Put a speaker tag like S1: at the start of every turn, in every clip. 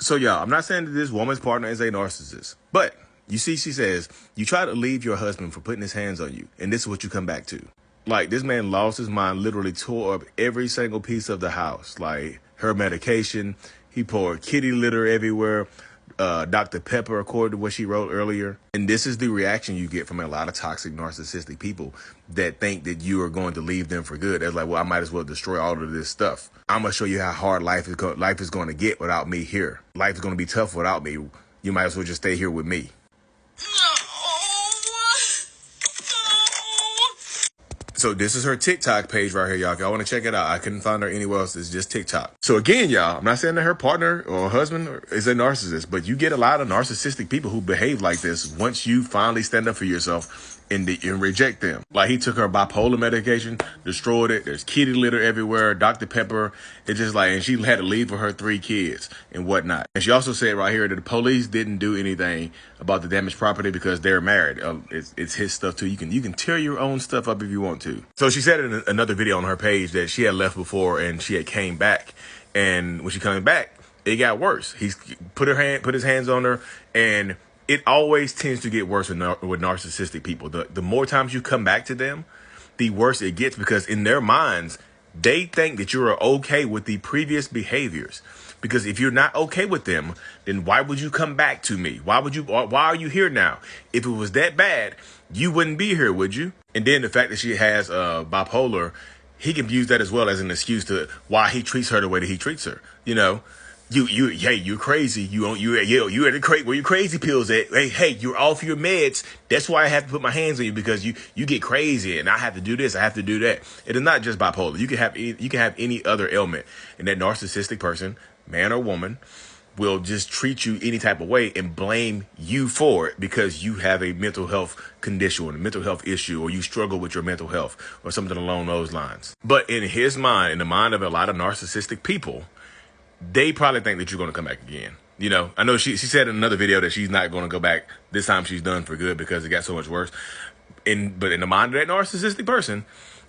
S1: So y'all, I'm not saying that this woman's partner is a narcissist, but you see, she says, you try to leave your husband for putting his hands on you, and this is what you come back to. Like, this man lost his mind, literally tore up every single piece of the house. Like, her medication, he poured kitty litter everywhere, Dr. Pepper, according to what she wrote earlier. And this is the reaction you get from a lot of toxic, narcissistic people that think that you are going to leave them for good. They're like, well, I might as well destroy all of this stuff. I'm going to show you how hard life is going to get without me here. Life is going to be tough without me. You might as well just stay here with me. So this is her TikTok page right here, y'all. If y'all want to check it out, I couldn't find her anywhere else. It's just TikTok. So again, y'all, I'm not saying that her partner or husband is a narcissist, but you get a lot of narcissistic people who behave like this once you finally stand up for yourself and reject them. Like, he took her bipolar medication, destroyed it. There's kitty litter everywhere, Dr. Pepper. It's just like, and she had to leave for her 3 kids and whatnot. And she also said right here that the police didn't do anything about the damaged property because they're married. It's his stuff too. You can tear your own stuff up if you want to. So she said in another video on her page that she had left before and she had came back. And when she came back, it got worse. He's put his hands on her, and it always tends to get worse with narcissistic people. The more times you come back to them, the worse it gets, because in their minds, they think that you are okay with the previous behaviors. Because if you're not okay with them, then why would you come back to me? Why are you here now? If it was that bad, you wouldn't be here, would you? And then the fact that she has bipolar, he can use that as well as an excuse to why he treats her the way that he treats her. You know, you're crazy. You at the crate where your crazy pills at. Hey, you're off your meds. That's why I have to put my hands on you, because you get crazy and I have to do this. I have to do that. It is not just bipolar. You can have any other ailment, and that narcissistic person, man or woman, will just treat you any type of way and blame you for it because you have a mental health condition or a mental health issue, or you struggle with your mental health or something along those lines. But in his mind, in the mind of a lot of narcissistic people, they probably think that you're going to come back again. You know, I know she said in another video that she's not going to go back. This time she's done for good because it got so much worse. But in the mind of that narcissistic person,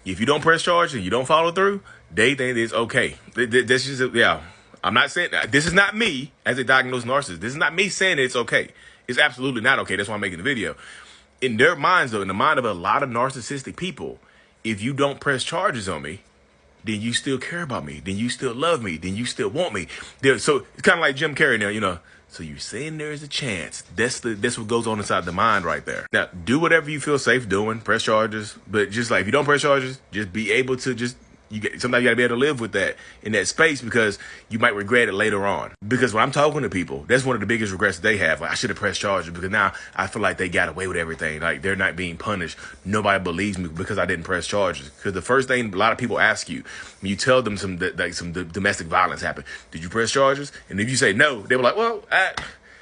S1: if you don't press charge and you don't follow through, they think it's okay. This is, yeah. I'm not saying that. This is not me as a diagnosed narcissist. This is not me saying it's okay. It's absolutely not okay. That's why I'm making the video. In their minds, though, in the mind of a lot of narcissistic people, if you don't press charges on me, then you still care about me. Then you still love me. Then you still want me. So it's kind of like Jim Carrey now, you know. So you're saying there's a chance. That's what goes on inside the mind right there. Now, do whatever you feel safe doing. Press charges. But just like, if you don't press charges, just be able to just, sometimes you gotta be able to live with that in that space, because you might regret it later on. Because when I'm talking to people, that's one of the biggest regrets they have. Like, I should have pressed charges, because now I feel like they got away with everything. Like, they're not being punished. Nobody believes me because I didn't press charges. Because the first thing a lot of people ask you when you tell them some domestic violence happened, did you press charges? And if you say no, they were like, well, I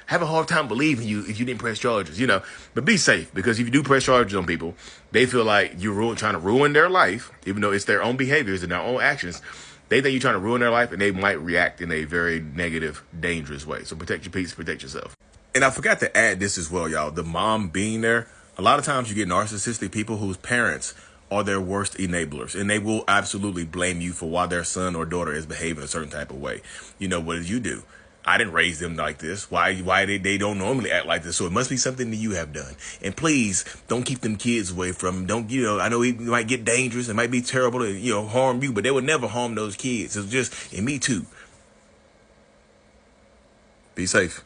S1: have a hard time believing you if you didn't press charges, you know. But be safe, because if you do press charges on people, they feel like you're trying to ruin their life, even though it's their own behaviors and their own actions. They think you're trying to ruin their life, and they might react in a very negative, dangerous way. So protect your peace, protect yourself. And I forgot to add this as well, y'all. The mom being there. A lot of times you get narcissistic people whose parents are their worst enablers, and they will absolutely blame you for why their son or daughter is behaving a certain type of way. You know, what did you do? I didn't raise them like this. Why they don't normally act like this? So it must be something that you have done. And please don't keep them kids away from them. Don't, I know it might get dangerous. It might be terrible to, harm you, but they would never harm those kids. It's just, and me too. Be safe.